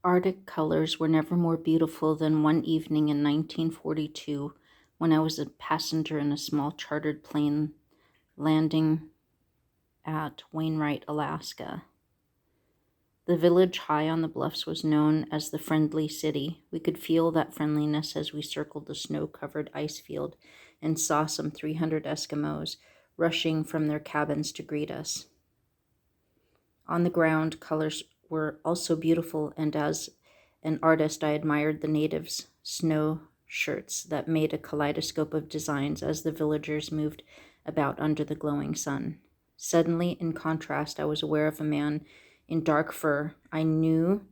Arctic colors were never more beautiful than one evening in 1942 when I was a passenger in a small chartered plane landing at Wainwright, Alaska. The village high on the bluffs was known as the Friendly City. We could feel that friendliness as we circled the snow-covered ice field and saw some 300 Eskimos rushing from their cabins to greet us. On the ground, colors were also beautiful, and as an artist, I admired the natives' snow shirts that made a kaleidoscope of designs as the villagers moved about under the glowing sun. Suddenly, in contrast, I was aware of a man in dark fur. I knew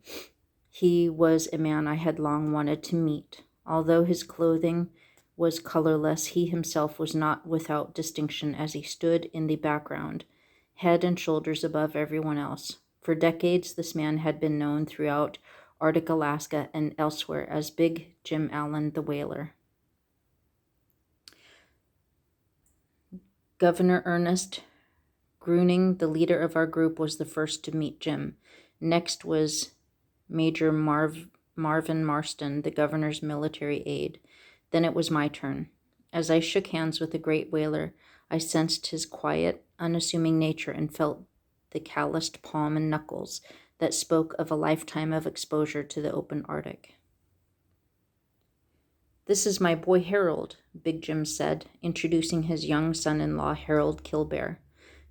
he was a man I had long wanted to meet. Although his clothing was colorless, he himself was not without distinction as he stood in the background, head and shoulders above everyone else. For decades, this man had been known throughout Arctic Alaska and elsewhere as Big Jim Allen the Whaler. Governor Ernest Gruning, the leader of our group, was the first to meet Jim. Next was Major Marvin Marston, the governor's military aide. Then it was my turn. As I shook hands with the great whaler, I sensed his quiet, unassuming nature and felt the calloused palm and knuckles that spoke of a lifetime of exposure to the open Arctic. "This is my boy Harold," Big Jim said, introducing his young son-in-law Harold Kilbear,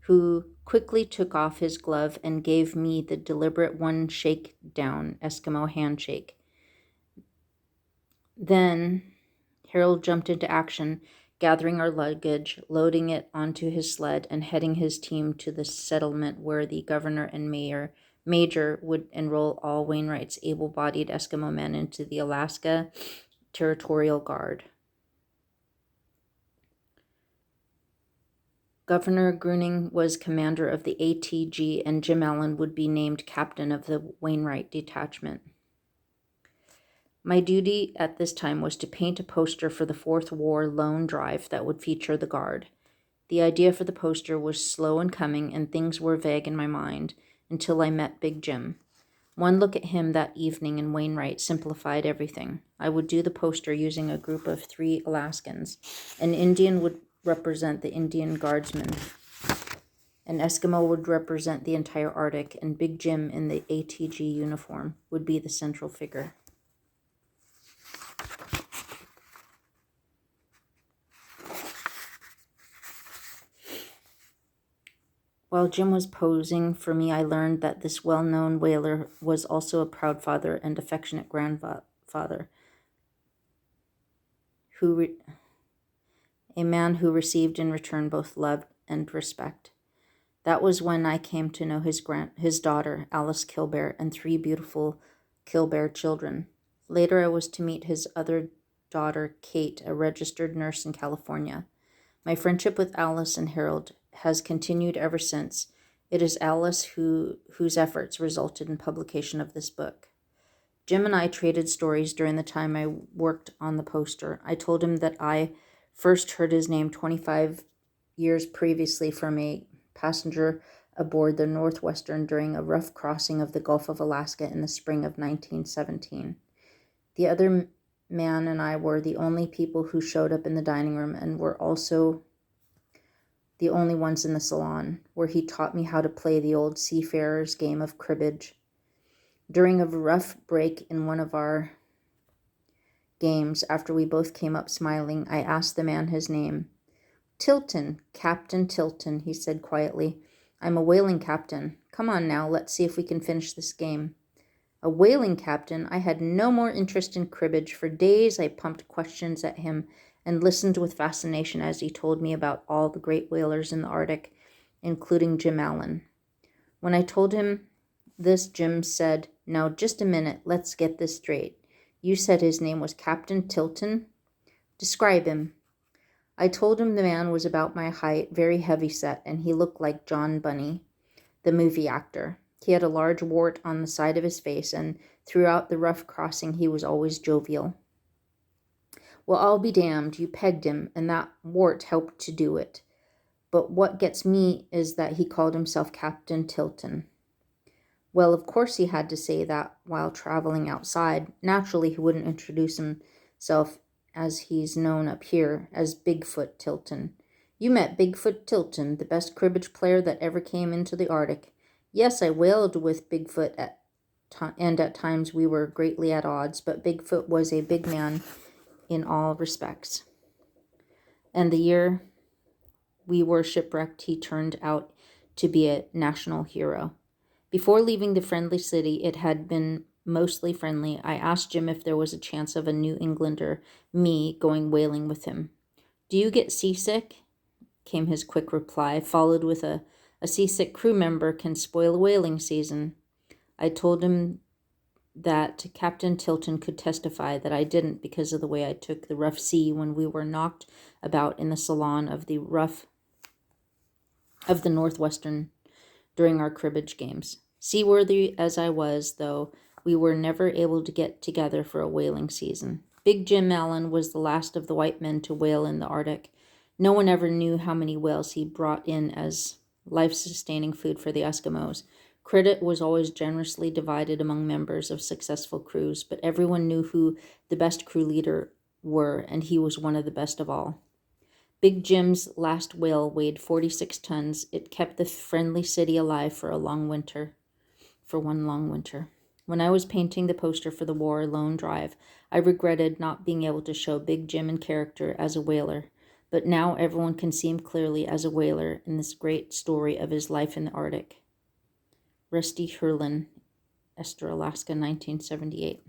who quickly took off his glove and gave me the deliberate one-shake-down Eskimo handshake. Then Harold jumped into action, gathering our luggage, loading it onto his sled, and heading his team to the settlement where the governor and major would enroll all Wainwright's able-bodied Eskimo men into the Alaska Territorial Guard. Governor Gruning was commander of the ATG, and Jim Allen would be named captain of the Wainwright detachment. My duty at this time was to paint a poster for the Fourth War Loan Drive that would feature the Guard. The idea for the poster was slow in coming, and things were vague in my mind until I met Big Jim. One look at him that evening in Wainwright simplified everything. I would do the poster using a group of 3 Alaskans. An Indian would represent the Indian Guardsmen. An Eskimo would represent the entire Arctic, and Big Jim in the ATG uniform would be the central figure. While Jim was posing for me, I learned that this well-known whaler was also a proud father and affectionate grandfather, a man who received in return both love and respect. That was when I came to know his daughter, Alice Kilbear, and 3 beautiful Kilbear children. Later, I was to meet his other daughter, Kate, a registered nurse in California. My friendship with Alice and Harold has continued ever since. It is Alice whose efforts resulted in publication of this book. Jim and I traded stories during the time I worked on the poster. I told him that I first heard his name 25 years previously from a passenger aboard the Northwestern during a rough crossing of the Gulf of Alaska in the spring of 1917. The other man and I were the only people who showed up in the dining room, and were also the only ones in the salon, where he taught me how to play the old seafarer's game of cribbage. During a rough break in one of our games, after we both came up smiling, I asked the man his name. "Tilton, Captain Tilton," he said quietly. "I'm a whaling captain. Come on now, let's see if we can finish this game." A whaling captain? I had no more interest in cribbage. For days I pumped questions at him and listened with fascination as he told me about all the great whalers in the Arctic, including Jim Allen. When I told him this, Jim said, "Now, just a minute, let's get this straight. You said his name was Captain Tilton? Describe him." I told him the man was about my height, very heavy-set, and he looked like John Bunny, the movie actor. He had a large wart on the side of his face, and throughout the rough crossing he was always jovial. "Well, I'll be damned, you pegged him, and that wart helped to do it. But what gets me is that he called himself Captain Tilton." Well, of course he had to say that while traveling outside. Naturally, he wouldn't introduce himself as he's known up here as Bigfoot Tilton. You met Bigfoot Tilton, the best cribbage player that ever came into the Arctic. Yes, I whaled with Bigfoot and at times we were greatly at odds, but Bigfoot was a big man in all respects. And the year we were shipwrecked, he turned out to be a national hero. Before leaving the friendly city, it had been mostly friendly. I asked Jim if there was a chance of a New Englander, me, going whaling with him. Do you get seasick? Came his quick reply, followed with a seasick crew member can spoil a whaling season. I told him that Captain Tilton could testify that I didn't because of the way I took the rough sea when we were knocked about in the salon of the Northwestern during our cribbage games. Seaworthy as I was, though, we were never able to get together for a whaling season. Big Jim Allen was the last of the white men to whale in the Arctic. No one ever knew how many whales he brought in as life-sustaining food for the Eskimos. Credit was always generously divided among members of successful crews, but everyone knew who the best crew leader were, and he was one of the best of all. Big Jim's last whale weighed 46 tons. It kept the friendly city alive for one long winter. When I was painting the poster for the War Lone Drive, I regretted not being able to show Big Jim in character as a whaler, but now everyone can see him clearly as a whaler in this great story of his life in the Arctic. Rusty Hurlin, Esther, Alaska, 1978.